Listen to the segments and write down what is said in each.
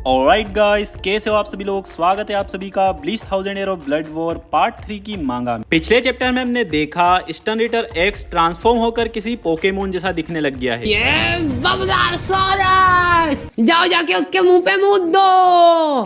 Alright guys, कैसे हो आप सभी लोग। स्वागत है आप सभी का bleach 1000 year of blood war part 3 की मांगा में। पिछले चैप्टर में हमने देखा स्टन रीटर एक्स ट्रांसफॉर्म होकर किसी पोकेमोन जैसा दिखने लग गया है। ये बबलासोरस! जाओ जाके उसके मुंह पे मुंह दो।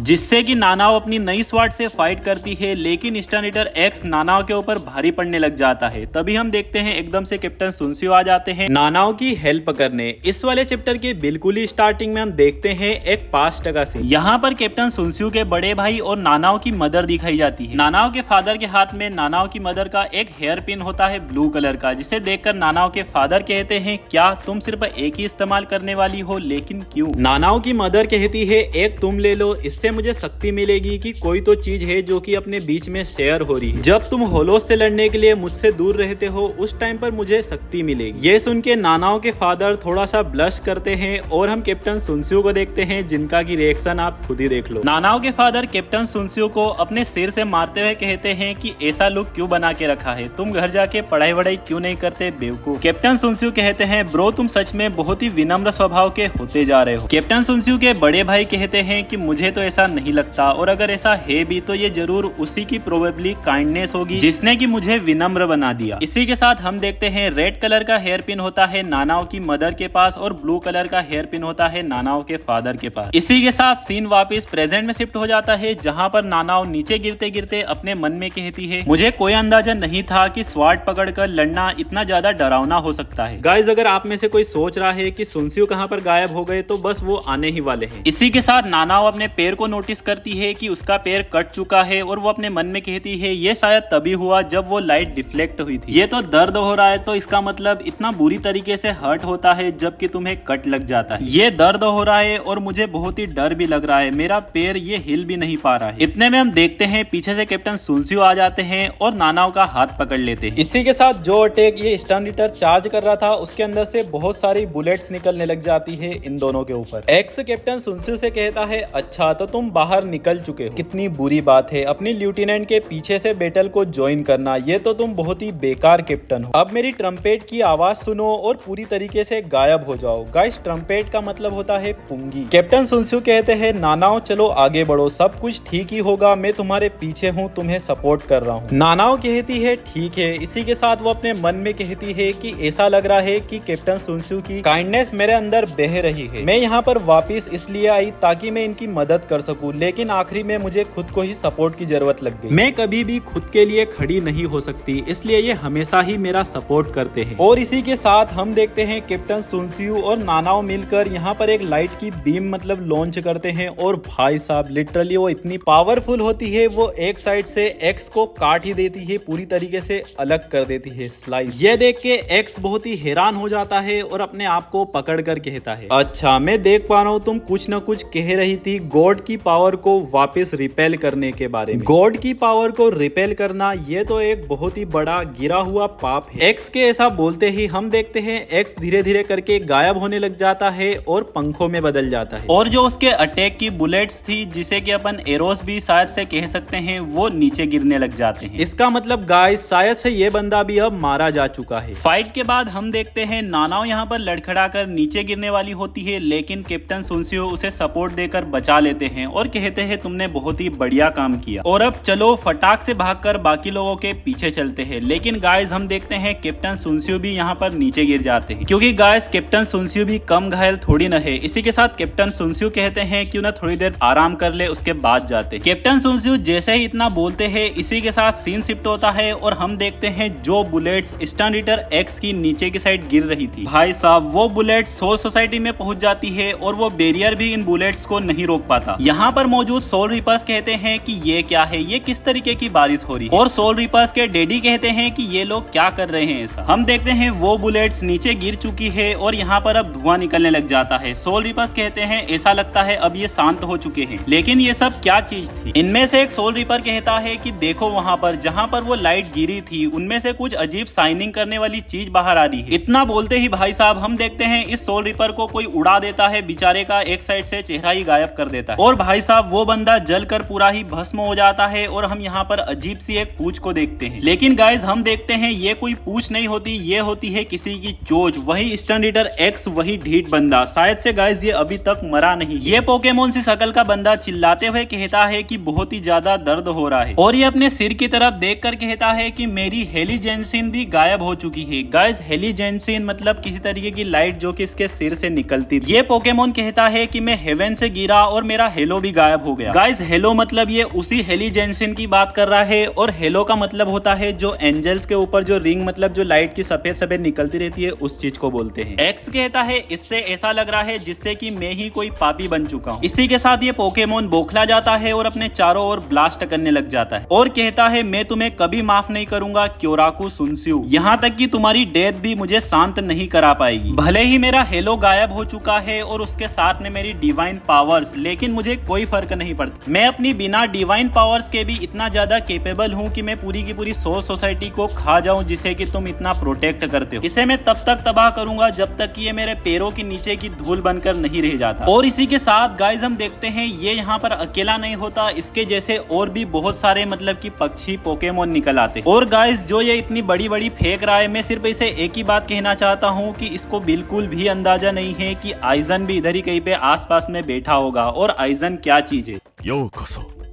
जिससे कि नानाओ अपनी नई स्वाट से फाइट करती है, लेकिन स्टन रीटर एक्स नानाओ के ऊपर भारी पड़ने लग जाता है। तभी हम देखते हैं एकदम से कैप्टन सुनसियो आ जाते हैं नानाओ की हेल्प करने। इस वाले चैप्टर के बिल्कुल ही स्टार्टिंग में हम देखते हैं एक 5% से यहाँ पर कैप्टन सुनसियो के बड़े भाई और नानाओ की मदर दिखाई जाती है। नानाओ के फादर के हाथ में नानाओ की मदर का एक हेयर पिन होता है ब्लू कलर का, जिसे देखकर नानाओ के फादर कहते हैं क्या तुम सिर्फ एक ही इस्तेमाल करने वाली हो, लेकिन क्यों। नानाओ की मदर कहती है एक तुम ले लो, इससे मुझे शक्ति मिलेगी कि कोई तो चीज है जो कि अपने बीच में शेयर हो रही है। जब तुम होलोस से लड़ने के लिए मुझसे दूर रहते हो उस टाइम पर मुझे शक्ति मिलेगी। ये सुन के नानाओ के फादर थोड़ा सा ब्लश करते हैं और हम कैप्टन सुनसियो को देखते हैं, जिनका की रिएक्शन आप खुद ही देख लो। नानाओ के फादर कैप्टन सुनसियो को अपने सिर से मारते हुए कहते हैं कि ऐसा लुक क्यों बना के रखा है, तुम घर जाके पढ़ाई वढ़ाई क्यों नहीं करते बेवकूफ। कैप्टन सुनसियो कहते हैं ब्रो तुम सच में बहुत ही विनम्र स्वभाव के होते जा रहे हो। कैप्टन सुनसियो के बड़े भाई कहते हैं कि मुझे तो ऐसा नहीं लगता, और अगर ऐसा है भी तो ये जरूर उसी की प्रोबेबली काइंडनेस होगी जिसने कि मुझे विनम्र बना दिया। इसी के साथ हम देखते हैं रेड कलर का हेयर पिन होता है नानाओ की मदर के पास और ब्लू कलर का हेयर पिन होता है नानाओ के फादर के पास। इसी के साथ सीन वापस प्रेजेंट में शिफ्ट हो जाता है, जहाँ पर नानाओ नीचे गिरते गिरते अपने मन में कहती है मुझे कोई अंदाजा नहीं था कि स्वार्ड पकड़कर लड़ना इतना ज्यादा डरावना हो सकता है। गाइज, अगर आप में से कोई सोच रहा है कि सुनसियो कहाँ पर गायब हो गए तो बस वो आने ही वाले हैं। इसी के साथ नानाओ अपने पैर को नोटिस करती है कि उसका पैर कट चुका है और वो अपने मन में कहती है ये शायद तभी हुआ जब वो लाइट डिफ्लेक्ट हुई थी। ये तो दर्द हो रहा है तो इसका मतलब इतना बुरी तरीके से हर्ट होता है जबकि तुम्हें कट लग जाता है। ये दर्द हो रहा है और मुझे बहुत ही डर भी लग रहा है, मेरा पैर ये हिल भी नहीं पा रहा है। इतने में हम देखते हैं पीछे से कैप्टन सुनसियो आ जाते हैं और नानाओ का हाथ पकड़ लेते हैं। इसी के साथ जो अटैक ये स्टन रीटर चार्ज कर रहा था उसके अंदर से बहुत सारी बुलेट्स निकलने लग जाती है इन दोनों के ऊपर। एक्स कैप्टन सुनसियो से कहता है अच्छा तो तुम बाहर निकल चुके हो, कितनी बुरी बात है अपनी लेफ्टिनेंट के पीछे से बैटल को ज्वाइन करना, ये तो तुम बहुत ही बेकार कैप्टन हो। अब मेरी ट्रम्पेट की आवाज सुनो और पूरी तरीके से गायब हो जाओ। गाइस, ट्रम्पेट का मतलब होता है पुंगी। कैप्टन सुनसियो कहते हैं नानाओ चलो आगे बढ़ो, सब कुछ ठीक ही होगा, मैं तुम्हारे पीछे हूँ, तुम्हें सपोर्ट कर रहा हूँ। नानाओ कहती है ठीक है। इसी के साथ वो अपने मन में कहती है कि ऐसा लग रहा है कि कैप्टन सुनसियो की काइंडनेस मेरे अंदर बह रही है, मैं यहाँ पर वापिस इसलिए आई ताकि मैं इनकी मदद कर सकूं, लेकिन आखिरी में मुझे खुद को ही सपोर्ट की जरूरत लग गई। मैं कभी भी खुद के लिए खड़ी नहीं हो सकती, इसलिए ये हमेशा ही मेरा सपोर्ट करते हैं। और इसी के साथ हम देखते हैं कैप्टन सुनसियो और नानाओ मिलकर यहाँ पर एक लाइट की बीम मतलब लॉन्च करते हैं, और भाई साहब लिटरली वो इतनी पावरफुल होती है, वो एक साइड से एक्स को काट ही देती है, पूरी तरीके से अलग कर देती है स्लाइस। ये देख के एक्स बहुत ही हैरान हो जाता है और अपने आप को पकड़ कर कहता है अच्छा मैं देख पा रहा हूँ तुम कुछ न कुछ कह रही थी गॉड की पावर को वापस रिपेल करने के बारे में। गॉड की पावर को रिपेल करना ये तो एक बहुत ही बड़ा गिरा हुआ पाप है। एक्स के ऐसा बोलते ही हम देखते हैं एक्स धीरे धीरे करके गायब होने लग जाता है और पंखों में बदल जाता है, और जो उसके अटैक की बुलेट्स थी जिसे कि अपन एरोस भी शायद से कह सकते हैं, वो नीचे गिरने लग जाते हैं। इसका मतलब गाइस शायद से ये बंदा भी अब मारा जा चुका है। फाइट के बाद हम देखते हैं नानाओ यहाँ पर लड़खड़ा कर नीचे गिरने वाली होती है, लेकिन कैप्टन सुनसियो उसे सपोर्ट देकर बचा लेते हैं और कहते हैं तुमने बहुत ही बढ़िया काम किया, और अब चलो फटाक से भागकर बाकी लोगों के पीछे चलते हैं। लेकिन गाइस हम देखते हैं कैप्टन सुनसियो भी यहाँ पर नीचे गिर जाते हैं, क्योंकि गाइस कैप्टन सुनसियो भी कम घायल थोड़ी न है। इसी के साथ कैप्टन सुनसियो कहते हैं क्यों ना थोड़ी देर आराम कर ले, उसके बाद जाते हैं। कैप्टन सुनसियो जैसे ही इतना बोलते हैं, इसी के साथ सीन शिफ्ट होता है और हम देखते हैं जो बुलेट्स स्टन रीटर एक्स की नीचे की साइड गिर रही थी, भाई साहब वो बुलेट सोल सोसाइटी में पहुंच जाती है और वो बैरियर भी इन बुलेट्स को नहीं रोक पाता। यहाँ पर मौजूद सोल रिपर्स कहते हैं कि ये क्या है, ये किस तरीके की बारिश हो रही है, और सोल रिपर्स के डैडी कहते हैं कि ये लोग क्या कर रहे हैं ऐसा। हम देखते हैं वो बुलेट्स नीचे गिर चुकी है और यहाँ पर अब धुआं निकलने लग जाता है। सोल रिपर्स कहते हैं ऐसा लगता है अब ये शांत हो चुके हैं, लेकिन ये सब क्या चीज थी। इनमें से एक सोल रिपर कहता है कि देखो वहाँ पर जहाँ पर वो लाइट गिरी थी उनमें से कुछ अजीब शाइनिंग करने वाली चीज बाहर आ रही है। इतना बोलते ही भाई साहब हम देखते हैं इस सोल रिपर को कोई उड़ा देता है, बेचारे का एक साइड से चेहरा ही गायब कर देता है, और भाई साहब वो बंदा जलकर पूरा ही भस्म हो जाता है और हम यहाँ पर अजीब सी एक पूंछ को देखते हैं। लेकिन गाइज हम देखते हैं ये कोई पूंछ नहीं होती, ये होती है किसी की चोंच। वही स्टन रीडर एक्स, वही ढीठ बंदा। शायद से गाइज ये अभी तक मरा नहीं। ये पोकेमोन सी शकल का बंदा चिल्लाते हुए कहता है कि बहुत ही ज्यादा दर्द हो रहा है और ये अपने सिर की तरफ देख कर कहता है कि मेरी हेलीजेंसिन भी गायब हो चुकी है। गाइज हेलीजेंसिन मतलब किसी तरीके की लाइट जो कि इसके सिर से निकलती थी। ये पोकेमोन कहता है कि मैं हेवन से गिरा और मेरा हेलो भी गायब हो गया। गाइज हेलो मतलब ये उसी हेलीजेंसिन की बात कर रहा है और हेलो का मतलब होता है जो एंजल्स के ऊपर जो रिंग मतलब जो लाइट की सफेद सफेद निकलती रहती है उस चीज को बोलते हैं। एक्स कहता है इससे ऐसा लग रहा है जिससे कि मैं ही कोई पापी बन चुका हूँ। इसी के साथ ये पोकेमोन बौखला जाता है और अपने चारों ओर ब्लास्ट करने लग जाता है और कहता है मैं तुम्हें कभी माफ नहीं करूंगा क्योराकू सुनस्यू, यहाँ तक कि तुम्हारी डेथ भी मुझे शांत नहीं करा पाएगी। भले ही मेरा हेलो गायब हो चुका है और उसके साथ में मेरी डिवाइन पावर्स, लेकिन मुझे कोई फर्क नहीं पड़ता। मैं अपनी बिना डिवाइन पावर्स के भी इतना ज्यादा केपेबल हूँ कि मैं पूरी की पूरी सोल सोसाइटी को खा जाऊं जिसे कि तुम इतना प्रोटेक्ट करते हो। इसे मैं तब तक तबाह करूंगा जब तक कि ये मेरे पैरों के नीचे की धूल बनकर नहीं रह जाता। और इसी के साथ गाइज हम देखते हैं ये यहाँ पर अकेला नहीं होता, इसके जैसे और भी बहुत सारे मतलब कि पक्षी पोकेमोन निकल आते। और गाइज जो ये इतनी बड़ी बड़ी फेंक रहा है, मैं सिर्फ इसे एक ही बात कहना चाहता हूँ कि इसको बिल्कुल भी अंदाजा नहीं है कि आइजन भी इधर ही कहीं पे आसपास में बैठा होगा। और आइजन क्या चीज है?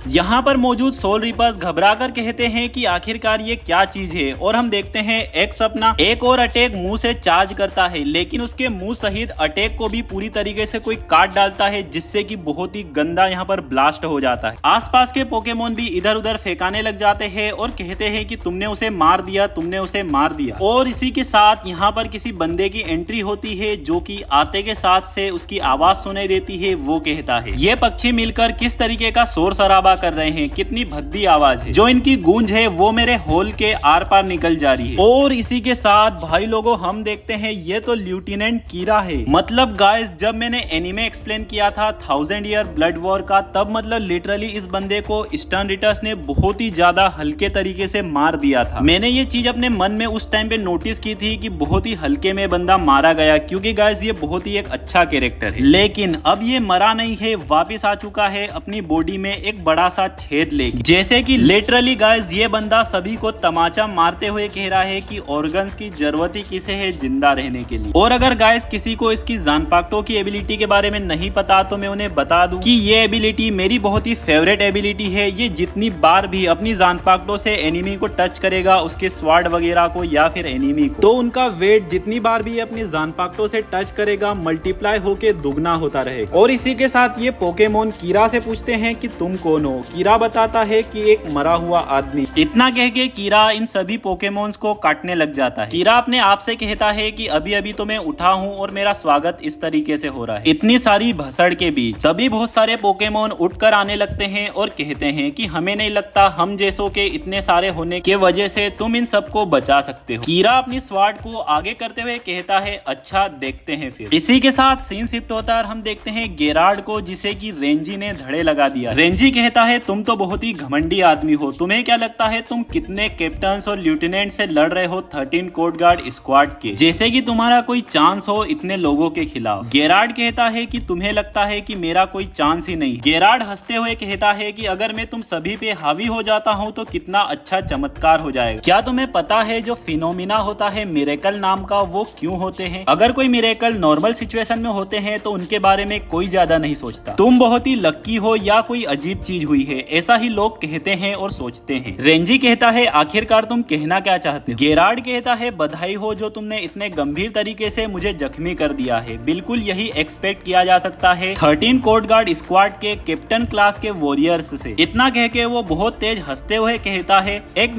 यहाँ पर मौजूद सोल रीपर्स घबरा कर कहते हैं कि आखिरकार ये क्या चीज है। और हम देखते हैं एक्स अपना एक और अटैक मुंह से चार्ज करता है, लेकिन उसके मुंह सहित अटैक को भी पूरी तरीके से कोई काट डालता है जिससे कि बहुत ही गंदा यहाँ पर ब्लास्ट हो जाता है। आसपास के पोकेमोन भी इधर उधर फेंकाने लग जाते हैं और कहते हैं कि तुमने उसे मार दिया, तुमने उसे मार दिया। और इसी के साथ यहाँ पर किसी बंदे की एंट्री होती है जो कि आते के साथ से उसकी आवाज सुनाई देती है। वो कहता है ये पक्षी मिलकर किस तरीके का शोर शराबा कर रहे हैं, कितनी भद्दी आवाज है। जो इनकी गूंज है वो मेरे होल के आर पार निकल जा रही है। और इसी के साथ भाई लोगों हम देखते हैं ये तो लेफ्टिनेंट कीरा है। मतलब गाइस जब मैंने एनीमे एक्सप्लेन किया था 1000 ईयर ब्लड वॉर का, तब मतलब लिटरली इस बंदे को स्टन रिटर्स ने बहुत ही ज्यादा हल्के तरीके से मार दिया था। मैंने ये चीज अपने मन में उस टाइम पे नोटिस की थी कि बहुत ही हल्के में बंदा मारा गया, क्योंकि गाइस ये बहुत ही एक अच्छा कैरेक्टर है। लेकिन अब ये मरा नहीं है, वापिस आ चुका है अपनी बॉडी में एक बड़ा सा छेद लेके। जैसे कि लिटरली गाइस ये बंदा सभी को तमाचा मारते हुए कह रहा है कि ऑर्गन्स की जरूरत ही किसे है जिंदा रहने के लिए। और अगर गाइस किसी को इसकी जानपाक्टो की एबिलिटी के बारे में नहीं पता तो मैं उन्हें बता दूं कि ये एबिलिटी मेरी बहुत ही फेवरेट एबिलिटी है। ये जितनी बार भी अपनी जानपाक्टो से एनिमी को टच करेगा, उसके स्वाड वगैरह को या फिर एनिमी को, तो उनका वेट जितनी बार भी अपनी जानपाक्टो से टच करेगा मल्टीप्लाई होके दुगना होता रहेगा। और इसी के साथ ये पोकेमोन कीरा से पूछते हैं कि तुम कौन हो। कीरा बताता है कि एक मरा हुआ आदमी। इतना कह के कीरा इन सभी पोकेमोन्स को काटने लग जाता है। कीरा अपने आप से कहता है कि अभी अभी तो मैं उठा हूँ और मेरा स्वागत इस तरीके से हो रहा है। इतनी सारी भसड़ के बीच सभी बहुत सारे पोकेमोन उठकर आने लगते हैं और कहते हैं कि हमें नहीं लगता हम जैसों के इतने सारे होने के वजह से तुम इन सबको बचा सकते हो। कीरा अपनी स्वाड को आगे करते हुए कहता है अच्छा देखते हैं फिर। इसी के साथ सीन शिफ्ट होता है और हम देखते हैं गेरार्ड को, जिसे कि रेंजी ने धड़े लगा दिया। रेंजी कहता है तुम तो बहुत ही घमंडी आदमी हो, तुम्हें क्या लगता है तुम कितने कैप्टन्स और लेफ्टिनेंट से लड़ रहे हो 13 कोड गार्ड स्क्वाड के, जैसे कि तुम्हारा कोई चांस हो इतने लोगों के खिलाफ। गेरार्ड कहता है कि तुम्हें लगता है कि मेरा कोई चांस ही नहीं। गेरार्ड हंसते हुए कहता है कि अगर मैं तुम सभी पे हावी हो जाता हूँ तो कितना अच्छा चमत्कार हो जाएगा। क्या तुम्हें पता है जो फिनोमिना होता है मिरेकल नाम का, वो क्यों होते हैं? अगर कोई मिरेकल नॉर्मल सिचुएशन में होते हैं तो उनके बारे में कोई ज्यादा नहीं सोचता। तुम बहुत ही लक्की हो या कोई अजीब चीज हुई है, ऐसा ही लोग कहते हैं और सोचते हैं। रेंजी कहता है आखिरकार तुम कहना क्या चाहते हो? गेरार्ड कहता है बधाई हो जो तुमने इतने गंभीर तरीके से मुझे जख्मी कर दिया है। बिल्कुल यही एक्सपेक्ट किया जा सकता है 13 कोड गार्ड स्क्वाड के कैप्टन क्लास के वॉरियर्स से। इतना कह के वो बहुत तेज हंसते हुए कहता है एक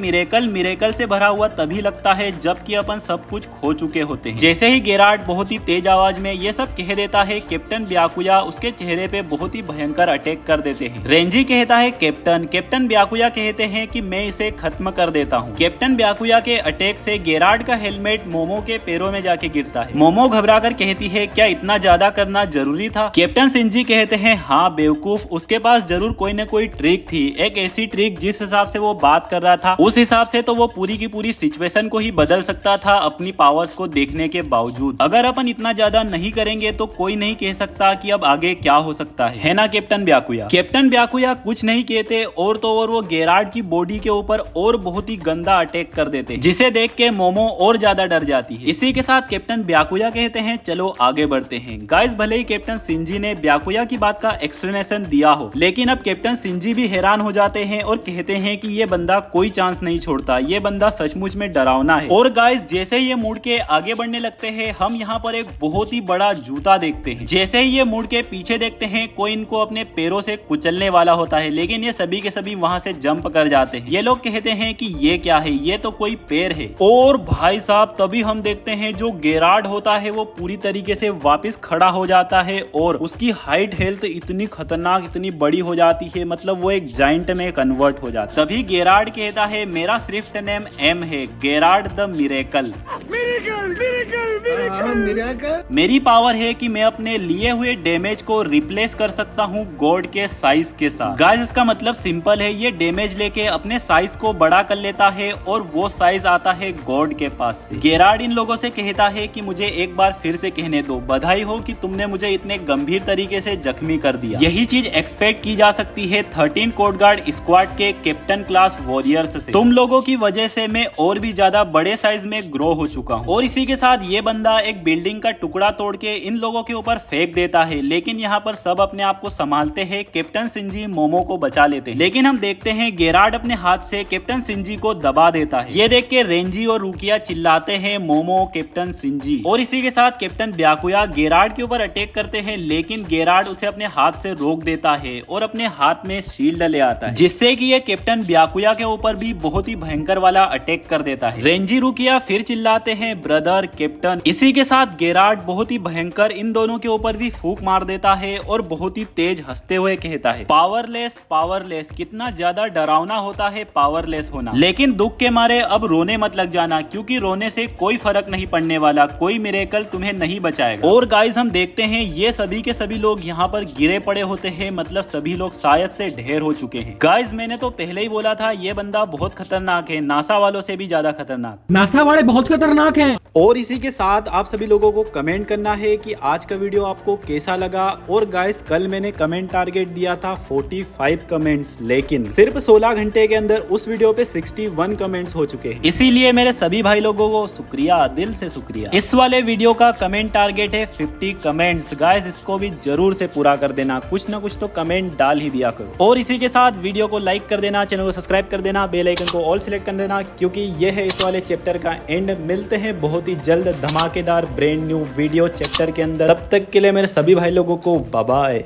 मिरेकल से भरा हुआ तभी लगता है जबकि अपन सब कुछ खो चुके होते हैं। जैसे ही गेरार्ड बहुत ही तेज आवाज में ये सब कह देता है, कैप्टन ब्याकुया उसके चेहरे पे बहुत ही भयंकर अटैक कर देते हैं। रेंजी कहता है कैप्टन ब्याकुया कहते हैं कि मैं इसे खत्म कर देता हूँ। कैप्टन ब्याकुया के अटैक से गेरार्ड का हेलमेट मोमो के पैरों में जाके गिरता है। मोमो घबराकर कहती है क्या इतना ज्यादा करना जरूरी था? कैप्टन शिंजी कहते हैं हाँ बेवकूफ, उसके पास जरूर कोई न कोई ट्रिक थी, एक ऐसी ट्रिक जिस हिसाब से वो बात कर रहा था उस हिसाब से तो वो पूरी की पूरी सिचुएशन को ही बदल सकता था अपनी पावर्स को देखने के बावजूद। अगर अपन इतना ज्यादा नहीं करेंगे तो कोई नहीं कह सकता कि अब आगे क्या हो सकता है ना कैप्टन ब्याकुया? कैप्टन ब्याकुया कुछ नहीं कहते और तो और वो गेरार्ड की बॉडी के ऊपर और बहुत ही गंदा अटैक कर देते हैं, जिसे देख के मोमो और ज्यादा डर जाती है। इसी के साथ कैप्टन ब्याकुया कहते हैं चलो आगे बढ़ते हैं। गाइस भले ही कैप्टन शिंजी ने ब्याकुया की बात का एक्सप्लेनेशन दिया हो, लेकिन अब कैप्टन शिंजी भी हैरान हो जाते हैं और कहते हैं कि ये बंदा कोई चांस नहीं छोड़ता, ये बंदा सचमुच में डरावना है। और गाइस जैसे ये मुड़ के आगे बढ़ने लगते हैं हम यहाँ पर एक बहुत ही बड़ा जूता देखते हैं। जैसे ही ये मुड़ के पीछे देखते हैं कोई इनको अपने पैरों से कुचलने वाला होता है, लेकिन ये सभी के सभी वहां से जंप कर जाते हैं। ये लोग कहते हैं कि ये क्या है, ये तो कोई पैर है। और भाई साहब तभी हम देखते हैं जो गेरार्ड होता है वो पूरी तरीके से वापस खड़ा हो जाता है और उसकी हाइट हेल्थ इतनी खतरनाक इतनी बड़ी हो जाती है, मतलब वो एक जाइंट में कन्वर्ट हो जाता है। तभी गेरार्ड कहता है मेरा स्विफ्ट नेम एम है, गेरार्ड द मिरेकल। मेरी पावर है कि मैं अपने लिए हुए डैमेज को रिप्लेस कर सकता हूँ गॉड के साइज के साथ। गाइस इसका मतलब सिंपल है, ये डैमेज लेके अपने साइज को बड़ा कर लेता है और वो साइज आता है गॉड के पास से। गेरार्ड इन लोगों से कहता है कि मुझे एक बार फिर से कहने दो, बधाई हो कि तुमने मुझे इतने गंभीर तरीके से जख्मी कर दिया। यही चीज एक्सपेक्ट की जा सकती है 13 कोड गार्ड स्क्वाड के कैप्टन क्लास वॉरियर्स से। तुम लोगों की वजह से मैं और भी ज्यादा बड़े साइज में ग्रो हो चुका हूँ। और इसी के साथ ये बंदा एक बिल्डिंग का टुकड़ा तोड़ के इन लोगों के ऊपर फेंक देता है, लेकिन यहाँ पर सब अपने आप को संभालते हैं। कैप्टन शिंजी मोमो को बचा लेते हैं, लेकिन हम देखते हैं गेरार्ड अपने हाथ से कैप्टन शिंजी को दबा देता है। ये देख के रेंजी और रुकिया चिल्लाते हैं मोमो कैप्टन शिंजी। और इसी के साथ कैप्टन ब्याकुया गेरार्ड के ऊपर अटैक करते हैं, लेकिन गेरार्ड उसे अपने हाथ से रोक देता है और अपने हाथ में शील्ड ले आता है, जिससे कि ये कैप्टन ब्याकुया के ऊपर भी बहुत ही भयंकर वाला अटैक कर देता है। रेंजी रुकिया फिर चिल्लाते हैं ब्रदर कैप्टन। इसी के साथ गेरार्ड बहुत ही भयंकर इन दोनों के ऊपर भी फूंक मार देता है और बहुत ही तेज हंसते हुए कहता है पावरलेस कितना ज्यादा डरावना होता है पावरलेस होना। लेकिन दुख के मारे अब रोने मत लग जाना, क्योंकि रोने से कोई फर्क नहीं पड़ने वाला, कोई मिरेकल तुम्हें नहीं बचाएगा। और गाइस हम देखते हैं ये सभी के सभी लोग यहाँ पर गिरे पड़े होते हैं, मतलब सभी लोग शायद से ढेर हो चुके हैं। गाइस मैंने तो पहले ही बोला था ये बंदा बहुत खतरनाक है, नासा वालों से भी ज्यादा खतरनाक। नासा वाले बहुत खतरनाक हैं। और इसी के साथ आप सभी लोगों को कमेंट करना है कि आज का वीडियो आपको कैसा लगा। और गाइस कल मैंने कमेंट टारगेट दिया था 45 कमेंट्स, लेकिन सिर्फ 16 घंटे के अंदर उस वीडियो पे 61 कमेंट्स हो चुके हैं। इसीलिए मेरे सभी भाई लोगों को शुक्रिया, दिल से शुक्रिया। इस वाले वीडियो का कमेंट टारगेट है 50 कमेंट्स। गाइस इसको भी जरूर से पूरा कर देना, कुछ ना कुछ तो कमेंट डाल ही दिया करो। और इसी के साथ वीडियो को लाइक कर देना, चैनल को सब्सक्राइब कर देना, बेल आइकन को ऑल सिलेक्ट कर देना, क्योंकि ये है इस वाले चैप्टर का एंड। मिलते हैं बहुत ही जल्द धमाकेदार ब्रांड न्यू वीडियो चैप्टर के अंदर। तब तक के लिए मेरे सभी भाई लोगों को बाय बाय।